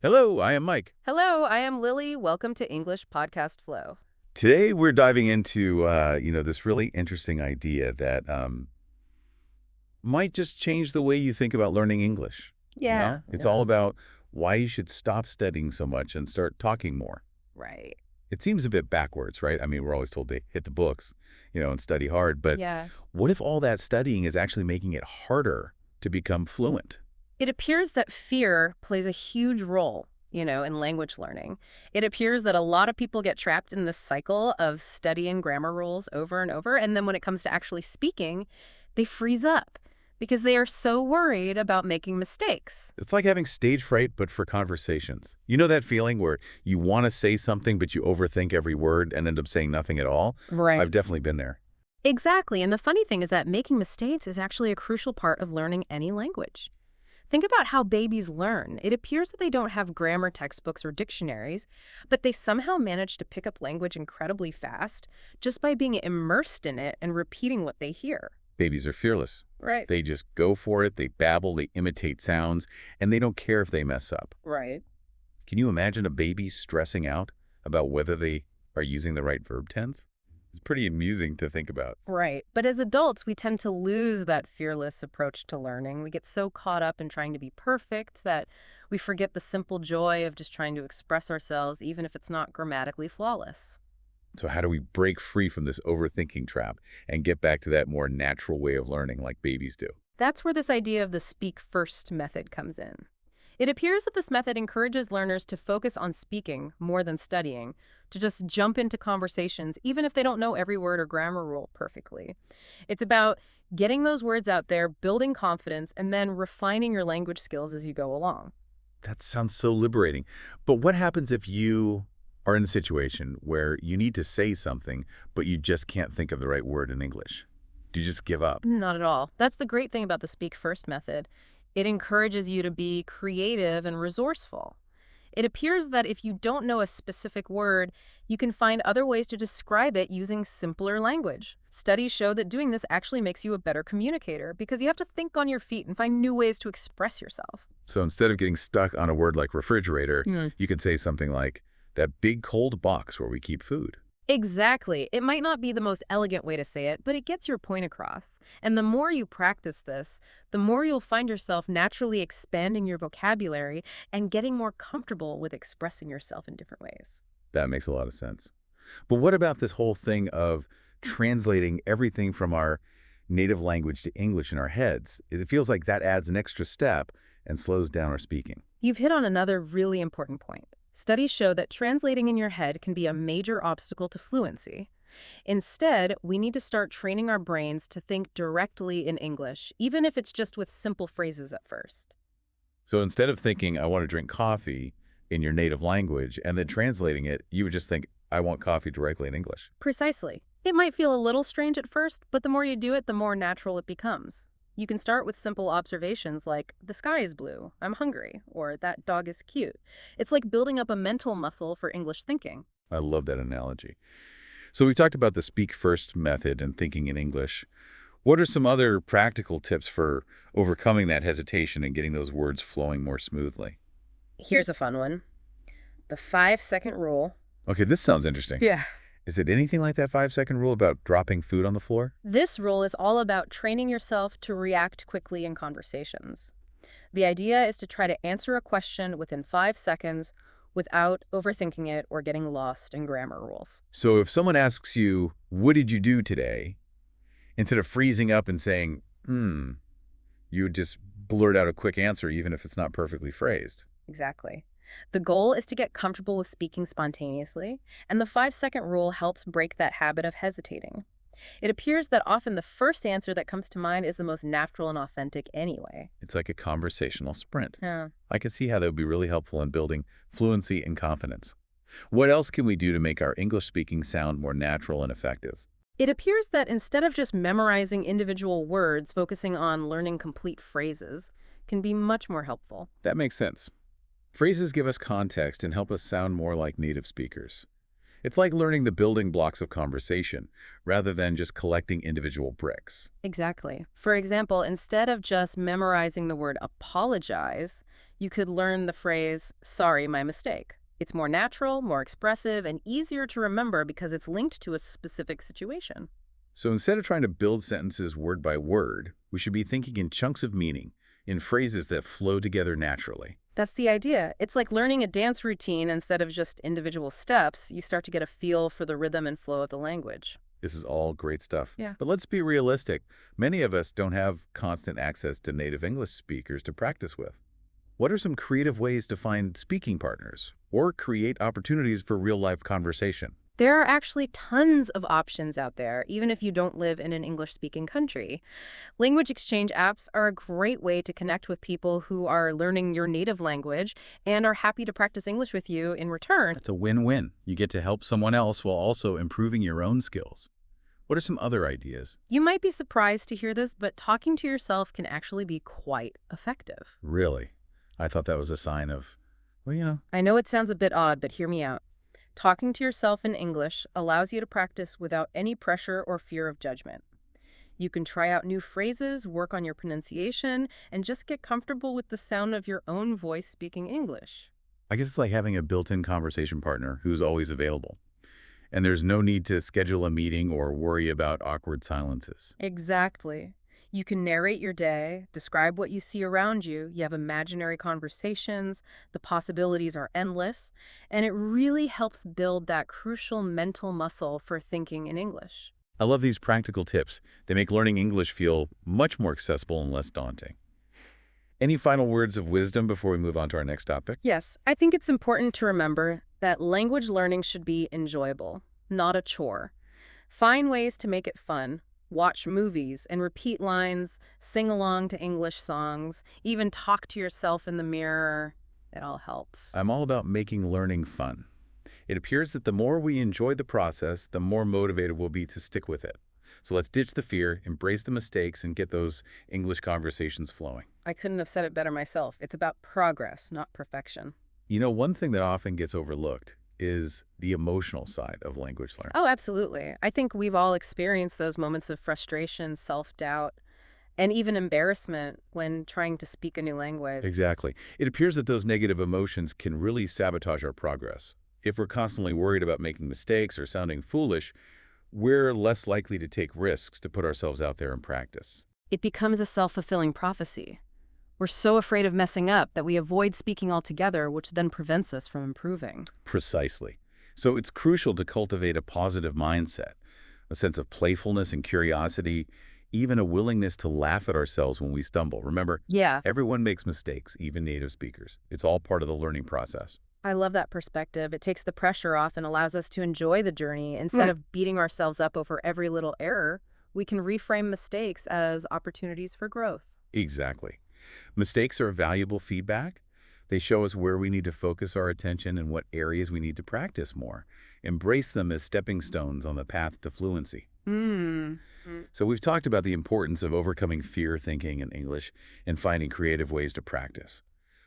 Hello, I am Mike. Hello, I am Lily. Welcome to English Podcast Flow. Today we're diving into, this really interesting idea that might just change the way you think about learning English. Yeah. It's Yeah. all about why you should stop studying so much and start talking more. Right. It seems a bit backwards, right? I mean, we're always told to hit the books, and study hard. But Yeah. what if all that studying is actually making it harder to become fluent? It appears that fear plays a huge role, in language learning. It appears that a lot of people get trapped in this cycle of studying grammar rules over and over, and then when it comes to actually speaking, they freeze up because they are so worried about making mistakes. It's like having stage fright, but for conversations. You know that feeling where you want to say something, but you overthink every word and end up saying nothing at all? Right. I've definitely been there. Exactly. And the funny thing is that making mistakes is actually a crucial part of learning any language. Think about how babies learn. It appears that they don't have grammar textbooks or dictionaries, but they somehow manage to pick up language incredibly fast just by being immersed in it and repeating what they hear. Babies are fearless. Right. They just go for it, they babble, they imitate sounds, and they don't care if they mess up. Right. Can you imagine a baby stressing out about whether they are using the right verb tense? It's pretty amusing to think about. Right. But as adults, we tend to lose that fearless approach to learning. We get so caught up in trying to be perfect that we forget the simple joy of just trying to express ourselves, even if it's not grammatically flawless. So how do we break free from this overthinking trap and get back to that more natural way of learning like babies do? That's where this idea of the speak first method comes in. It appears that this method encourages learners to focus on speaking more than studying, to just jump into conversations even if they don't know every word or grammar rule perfectly. It's about getting those words out there, building confidence, and then refining your language skills as you go along. That sounds so liberating. But what happens if you are in a situation where you need to say something, but you just can't think of the right word in English? Do you just give up? Not at all. That's the great thing about the speak first method. It encourages you to be creative and resourceful. It appears that if you don't know a specific word, you can find other ways to describe it using simpler language. Studies show that doing this actually makes you a better communicator because you have to think on your feet and find new ways to express yourself. So instead of getting stuck on a word like refrigerator, you could say something like, that big cold box where we keep food. Exactly. It might not be the most elegant way to say it, but it gets your point across. And the more you practice this, the more you'll find yourself naturally expanding your vocabulary and getting more comfortable with expressing yourself in different ways. That makes a lot of sense. But what about this whole thing of translating everything from our native language to English in our heads? It feels like that adds an extra step and slows down our speaking. You've hit on another really important point. Studies show that translating in your head can be a major obstacle to fluency. Instead, we need to start training our brains to think directly in English, even if it's just with simple phrases at first. So instead of thinking, I want to drink coffee in your native language and then translating it, you would just think, I want coffee directly in English. Precisely. It might feel a little strange at first, but the more you do it, the more natural it becomes. You can start with simple observations like, the sky is blue, I'm hungry, or that dog is cute. It's like building up a mental muscle for English thinking. I love that analogy. So we've talked about the speak first method and thinking in English. What are some other practical tips for overcoming that hesitation and getting those words flowing more smoothly? Here's a fun one. The 5-second rule. Okay, this sounds interesting. Yeah. Is it anything like that 5-second rule about dropping food on the floor? This rule is all about training yourself to react quickly in conversations. The idea is to try to answer a question within 5 seconds without overthinking it or getting lost in grammar rules. So if someone asks you, what did you do today? Instead of freezing up and saying, you would just blurt out a quick answer even if it's not perfectly phrased. Exactly. The goal is to get comfortable with speaking spontaneously, and the 5-second rule helps break that habit of hesitating. It appears that often the first answer that comes to mind is the most natural and authentic anyway. It's like a conversational sprint. Yeah. I can see how that would be really helpful in building fluency and confidence. What else can we do to make our English speaking sound more natural and effective? It appears that instead of just memorizing individual words, focusing on learning complete phrases can be much more helpful. That makes sense. Phrases give us context and help us sound more like native speakers. It's like learning the building blocks of conversation, rather than just collecting individual bricks. Exactly. For example, instead of just memorizing the word apologize, you could learn the phrase, sorry, my mistake. It's more natural, more expressive, and easier to remember because it's linked to a specific situation. So instead of trying to build sentences word by word, we should be thinking in chunks of meaning, in phrases that flow together naturally. That's the idea. It's like learning a dance routine instead of just individual steps. You start to get a feel for the rhythm and flow of the language. This is all great stuff. Yeah. But let's be realistic. Many of us don't have constant access to native English speakers to practice with. What are some creative ways to find speaking partners or create opportunities for real-life conversation? There are actually tons of options out there, even if you don't live in an English-speaking country. Language exchange apps are a great way to connect with people who are learning your native language and are happy to practice English with you in return. That's a win-win. You get to help someone else while also improving your own skills. What are some other ideas? You might be surprised to hear this, but talking to yourself can actually be quite effective. Really? I thought that was a sign of, well. I know it sounds a bit odd, but hear me out. Talking to yourself in English allows you to practice without any pressure or fear of judgment. You can try out new phrases, work on your pronunciation, and just get comfortable with the sound of your own voice speaking English. I guess it's like having a built-in conversation partner who's always available. And there's no need to schedule a meeting or worry about awkward silences. Exactly. You can narrate your day, describe what you see around you, you have imaginary conversations, the possibilities are endless, and it really helps build that crucial mental muscle for thinking in English. I love these practical tips. They make learning English feel much more accessible and less daunting. Any final words of wisdom before we move on to our next topic? Yes, I think it's important to remember that language learning should be enjoyable, not a chore. Find ways to make it fun. Watch movies and repeat lines, sing along to English songs, even talk to yourself in the mirror. It all helps. I'm all about making learning fun. It appears that the more we enjoy the process, the more motivated we'll be to stick with it. So let's ditch the fear, embrace the mistakes, and get those English conversations flowing. I couldn't have said it better myself. It's about progress, not perfection. You know, one thing that often gets overlooked is the emotional side of language learning. Oh, absolutely. I think we've all experienced those moments of frustration, self-doubt, and even embarrassment when trying to speak a new language. Exactly. It appears that those negative emotions can really sabotage our progress. If we're constantly worried about making mistakes or sounding foolish, we're less likely to take risks to put ourselves out there and practice. It becomes a self-fulfilling prophecy. We're so afraid of messing up that we avoid speaking altogether, which then prevents us from improving. Precisely. So it's crucial to cultivate a positive mindset, a sense of playfulness and curiosity, even a willingness to laugh at ourselves when we stumble. Remember, Yeah, everyone makes mistakes, even native speakers. It's all part of the learning process. I love that perspective. It takes the pressure off and allows us to enjoy the journey. Instead of beating ourselves up over every little error, we can reframe mistakes as opportunities for growth. Exactly. Mistakes are valuable feedback. They show us where we need to focus our attention and what areas we need to practice more. Embrace them as stepping stones on the path to fluency. Mm. So we've talked about the importance of overcoming fear thinking in English and finding creative ways to practice.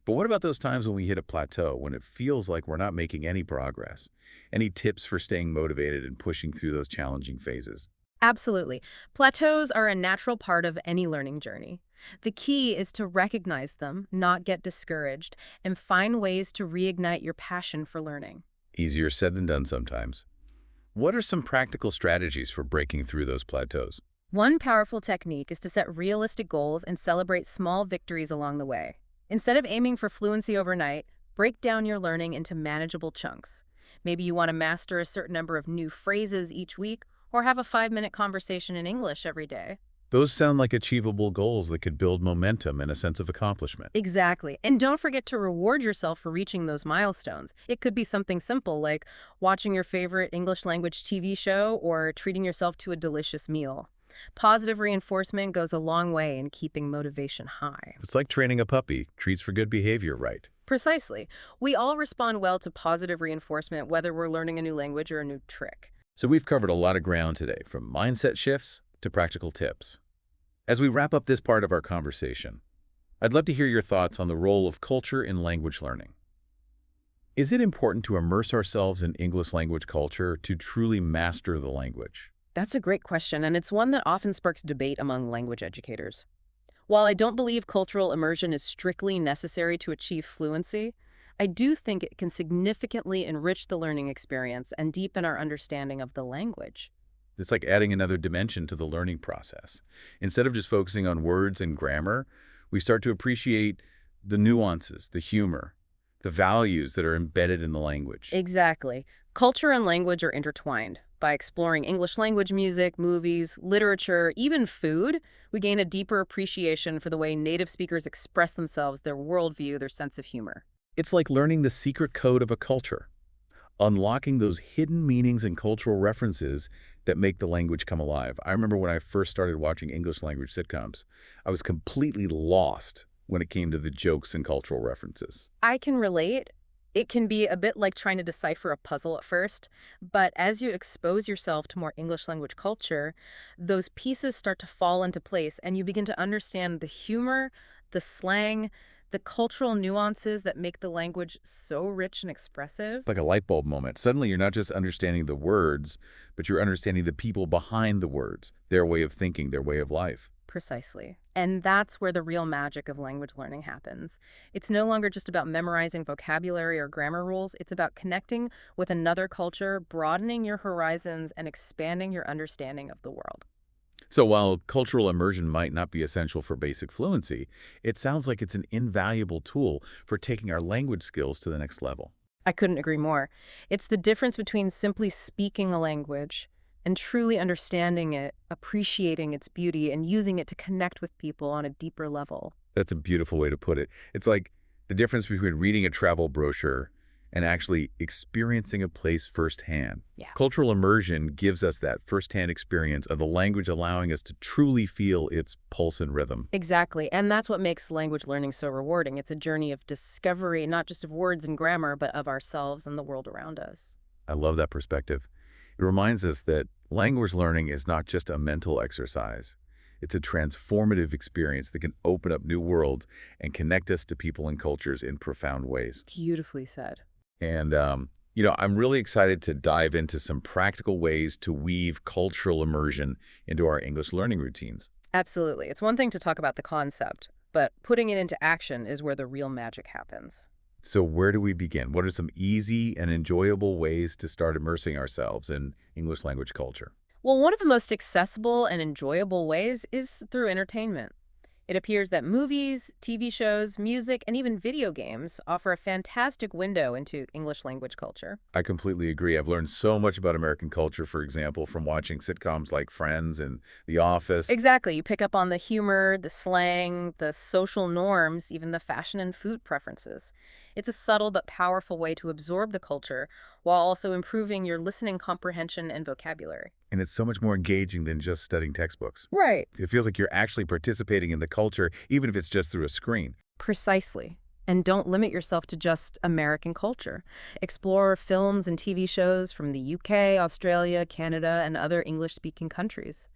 But what about those times when we hit a plateau, when it feels like we're not making any progress? Any tips for staying motivated and pushing through those challenging phases? Absolutely. Plateaus are a natural part of any learning journey. The key is to recognize them, not get discouraged, and find ways to reignite your passion for learning. Easier said than done sometimes. What are some practical strategies for breaking through those plateaus? One powerful technique is to set realistic goals and celebrate small victories along the way. Instead of aiming for fluency overnight, break down your learning into manageable chunks. Maybe you want to master a certain number of new phrases each week, or have a 5-minute conversation in English every day. Those sound like achievable goals that could build momentum and a sense of accomplishment. Exactly. And don't forget to reward yourself for reaching those milestones. It could be something simple like watching your favorite English language TV show or treating yourself to a delicious meal. Positive reinforcement goes a long way in keeping motivation high. It's like training a puppy, treats for good behavior, right? Precisely. We all respond well to positive reinforcement, whether we're learning a new language or a new trick. So we've covered a lot of ground today, from mindset shifts to practical tips. As we wrap up this part of our conversation, I'd love to hear your thoughts on the role of culture in language learning. Is it important to immerse ourselves in English language culture to truly master the language? That's a great question, and it's one that often sparks debate among language educators. While I don't believe cultural immersion is strictly necessary to achieve fluency, I do think it can significantly enrich the learning experience and deepen our understanding of the language. It's like adding another dimension to the learning process. Instead of just focusing on words and grammar, we start to appreciate the nuances, the humor, the values that are embedded in the language. Exactly. Culture and language are intertwined. By exploring English language music, movies, literature, even food, we gain a deeper appreciation for the way native speakers express themselves, their worldview, their sense of humor. It's like learning the secret code of a culture, unlocking those hidden meanings and cultural references that make the language come alive. I remember when I first started watching English language sitcoms, I was completely lost when it came to the jokes and cultural references. I can relate. It can be a bit like trying to decipher a puzzle at first, but as you expose yourself to more English language culture, those pieces start to fall into place and you begin to understand the humor, the slang, the cultural nuances that make the language so rich and expressive. It's like a light bulb moment. Suddenly you're not just understanding the words, but you're understanding the people behind the words, their way of thinking, their way of life. Precisely. And that's where the real magic of language learning happens. It's no longer just about memorizing vocabulary or grammar rules. It's about connecting with another culture, broadening your horizons, and expanding your understanding of the world. So while cultural immersion might not be essential for basic fluency, it sounds like it's an invaluable tool for taking our language skills to the next level. I couldn't agree more. It's the difference between simply speaking a language and truly understanding it, appreciating its beauty, and using it to connect with people on a deeper level. That's a beautiful way to put it. It's like the difference between reading a travel brochure and actually experiencing a place firsthand. Yeah. Cultural immersion gives us that firsthand experience of the language, allowing us to truly feel its pulse and rhythm. Exactly. And that's what makes language learning so rewarding. It's a journey of discovery, not just of words and grammar, but of ourselves and the world around us. I love that perspective. It reminds us that language learning is not just a mental exercise. It's a transformative experience that can open up new worlds and connect us to people and cultures in profound ways. Beautifully said. And, I'm really excited to dive into some practical ways to weave cultural immersion into our English learning routines. Absolutely. It's one thing to talk about the concept, but putting it into action is where the real magic happens. So where do we begin? What are some easy and enjoyable ways to start immersing ourselves in English language culture? Well, one of the most accessible and enjoyable ways is through entertainment. It appears that movies, TV shows, music, and even video games offer a fantastic window into English language culture. I completely agree. I've learned so much about American culture, for example, from watching sitcoms like Friends and The Office. Exactly. You pick up on the humor, the slang, the social norms, even the fashion and food preferences. It's a subtle but powerful way to absorb the culture while also improving your listening comprehension and vocabulary. And it's so much more engaging than just studying textbooks. Right. It feels like you're actually participating in the culture, even if it's just through a screen. Precisely. And don't limit yourself to just American culture. Explore films and TV shows from the UK, Australia, Canada, and other English-speaking countries.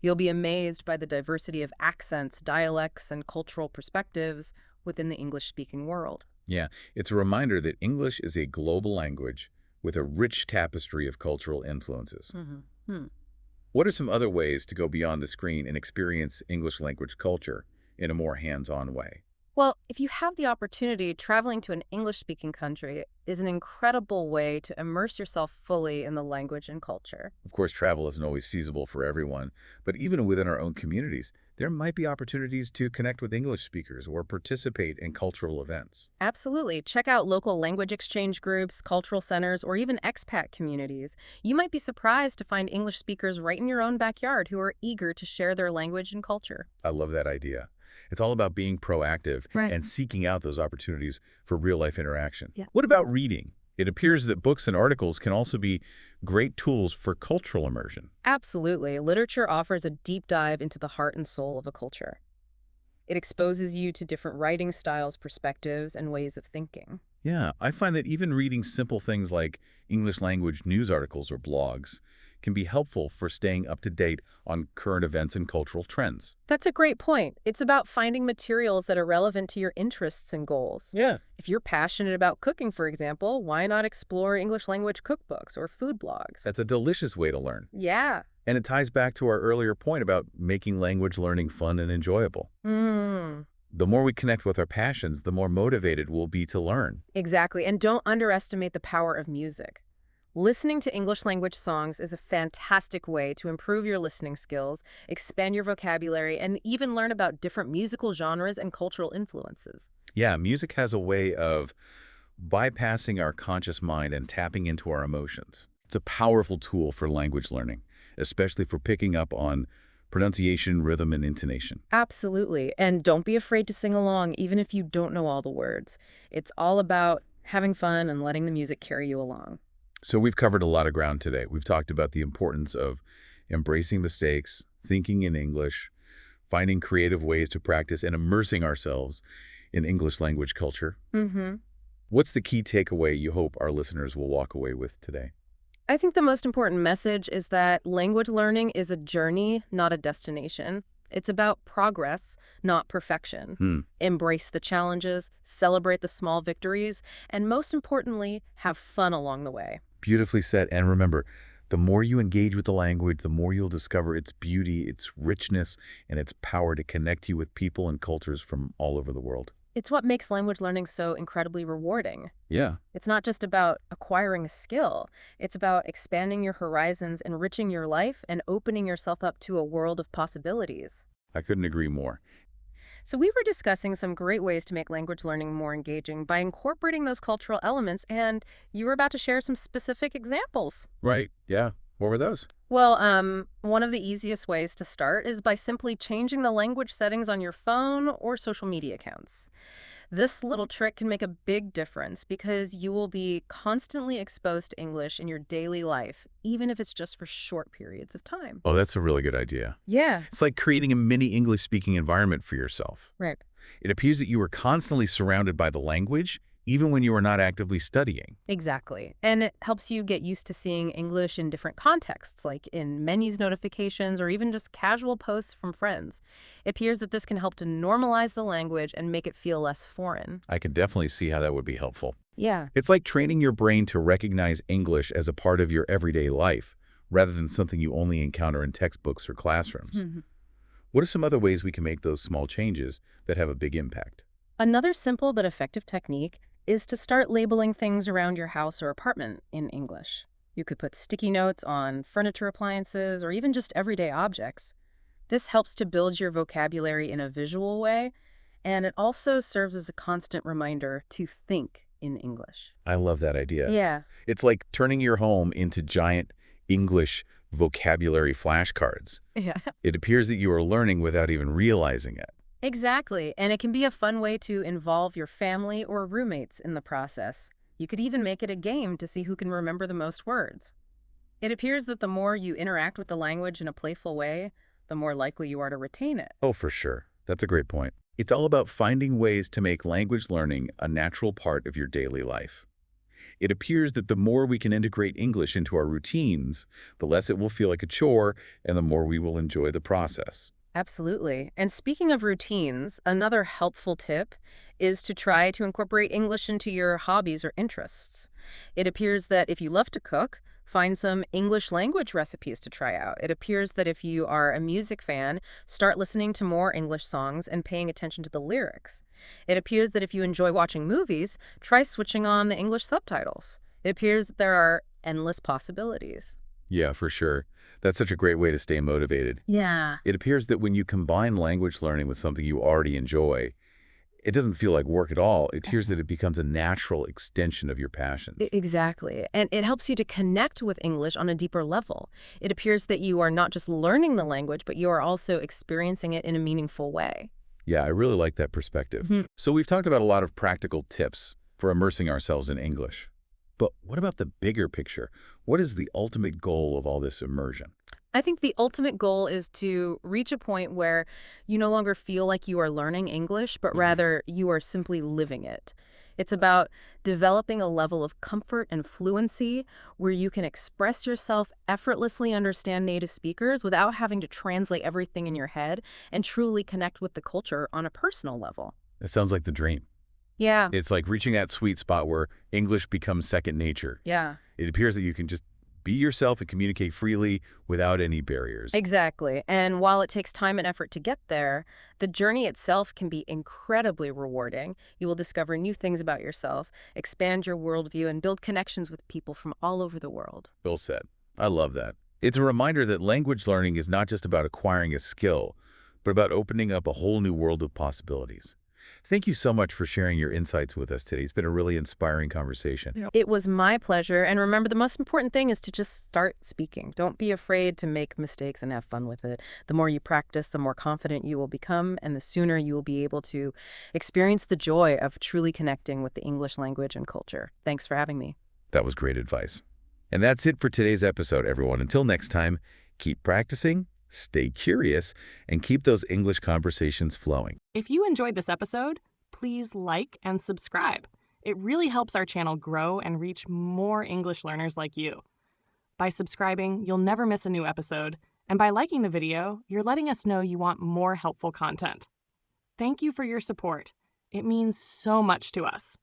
You'll be amazed by the diversity of accents, dialects, and cultural perspectives within the English-speaking world. Yeah, it's a reminder that English is a global language with a rich tapestry of cultural influences. What are some other ways to go beyond the screen and experience English language culture in a more hands-on way? Well, if you have the opportunity, traveling to an English-speaking country is an incredible way to immerse yourself fully in the language and culture. Of course, travel isn't always feasible for everyone, but even within our own communities, there might be opportunities to connect with English speakers or participate in cultural events. Absolutely. Check out local language exchange groups, cultural centers, or even expat communities. You might be surprised to find English speakers right in your own backyard who are eager to share their language and culture. I love that idea. It's all about being proactive Right. and seeking out those opportunities for real-life interaction. Yeah. What about reading? It appears that books and articles can also be great tools for cultural immersion. Absolutely. Literature offers a deep dive into the heart and soul of a culture. It exposes you to different writing styles, perspectives, and ways of thinking. Yeah, I find that even reading simple things like English language news articles or blogs can be helpful for staying up to date on current events and cultural trends. That's a great point. It's about finding materials that are relevant to your interests and goals. Yeah. If you're passionate about cooking, for example, why not explore English language cookbooks or food blogs? That's a delicious way to learn. Yeah. And it ties back to our earlier point about making language learning fun and enjoyable. The more we connect with our passions, the more motivated we'll be to learn. Exactly. And don't underestimate the power of music. Listening to English language songs is a fantastic way to improve your listening skills, expand your vocabulary, and even learn about different musical genres and cultural influences. Yeah, music has a way of bypassing our conscious mind and tapping into our emotions. It's a powerful tool for language learning, especially for picking up on pronunciation, rhythm, and intonation. Absolutely. And don't be afraid to sing along, even if you don't know all the words. It's all about having fun and letting the music carry you along. So we've covered a lot of ground today. We've talked about the importance of embracing mistakes, thinking in English, finding creative ways to practice, and immersing ourselves in English language culture. What's the key takeaway you hope our listeners will walk away with today? I think the most important message is that language learning is a journey, not a destination. It's about progress, not perfection. Embrace the challenges, celebrate the small victories, and most importantly, have fun along the way. Beautifully said. And remember, the more you engage with the language, the more you'll discover its beauty, its richness, and its power to connect you with people and cultures from all over the world. It's what makes language learning so incredibly rewarding. Yeah. It's not just about acquiring a skill. It's about expanding your horizons, enriching your life, and opening yourself up to a world of possibilities. I couldn't agree more. So we were discussing some great ways to make language learning more engaging by incorporating those cultural elements, and you were about to share some specific examples. Right. Yeah. What were those? Well, one of the easiest ways to start is by simply changing the language settings on your phone or social media accounts. This little trick can make a big difference because you will be constantly exposed to English in your daily life, even if it's just for short periods of time. Oh, that's a really good idea. Yeah. It's like creating a mini English-speaking environment for yourself. Right. It appears that you are constantly surrounded by the language, even when you are not actively studying. Exactly. And it helps you get used to seeing English in different contexts, like in menus notifications or even just casual posts from friends. It appears that this can help to normalize the language and make it feel less foreign. I can definitely see how that would be helpful. Yeah. It's like training your brain to recognize English as a part of your everyday life, rather than something you only encounter in textbooks or classrooms. What are some other ways we can make those small changes that have a big impact? Another simple but effective technique is to start labeling things around your house or apartment in English. You could put sticky notes on furniture appliances or even just everyday objects. This helps to build your vocabulary in a visual way, and it also serves as a constant reminder to think in English. I love that idea. Yeah. It's like turning your home into giant English vocabulary flashcards. Yeah. It appears that you are learning without even realizing it. Exactly, and it can be a fun way to involve your family or roommates in the process. You could even make it a game to see who can remember the most words. It appears that the more you interact with the language in a playful way, the more likely you are to retain it. Oh, for sure. That's a great point. It's all about finding ways to make language learning a natural part of your daily life. It appears that the more we can integrate English into our routines, the less it will feel like a chore and the more we will enjoy the process. Absolutely. And speaking of routines, another helpful tip is to try to incorporate English into your hobbies or interests. It appears that if you love to cook, find some English language recipes to try out. It appears that if you are a music fan, start listening to more English songs and paying attention to the lyrics. It appears that if you enjoy watching movies, try switching on the English subtitles. It appears that there are endless possibilities. Yeah, for sure. That's such a great way to stay motivated. Yeah. It appears that when you combine language learning with something you already enjoy, it doesn't feel like work at all. It appears that it becomes a natural extension of your passions. Exactly. And it helps you to connect with English on a deeper level. It appears that you are not just learning the language, but you are also experiencing it in a meaningful way. Yeah, I really like that perspective. So we've talked about a lot of practical tips for immersing ourselves in English. But what about the bigger picture? What is the ultimate goal of all this immersion? I think the ultimate goal is to reach a point where you no longer feel like you are learning English, but rather you are simply living it. It's about developing a level of comfort and fluency where you can express yourself, effortlessly understand native speakers without having to translate everything in your head, and truly connect with the culture on a personal level. It sounds like the dream. Yeah, It's like reaching that sweet spot where English becomes second nature. yeah. It appears that you can just be yourself and communicate freely without any barriers. Exactly. And while it takes time and effort to get there, the journey itself can be incredibly rewarding. You will discover new things about yourself, expand your worldview, and build connections with people from all over the world. Bill said. I love that. It's a reminder that language learning is not just about acquiring a skill, but about opening up a whole new world of possibilities. Thank you so much for sharing your insights with us today. It's been a really inspiring conversation. Yeah. It was my pleasure. And remember, the most important thing is to just start speaking. Don't be afraid to make mistakes and have fun with it. The more you practice, the more confident you will become, and the sooner you will be able to experience the joy of truly connecting with the English language and culture. Thanks for having me. That was great advice. And that's it for today's episode, everyone. Until next time, keep practicing, stay curious, and keep those English conversations flowing. If you enjoyed this episode, please like and subscribe. It really helps our channel grow and reach more English learners like you. By subscribing, you'll never miss a new episode, and by liking the video, you're letting us know you want more helpful content. Thank you for your support. It means so much to us.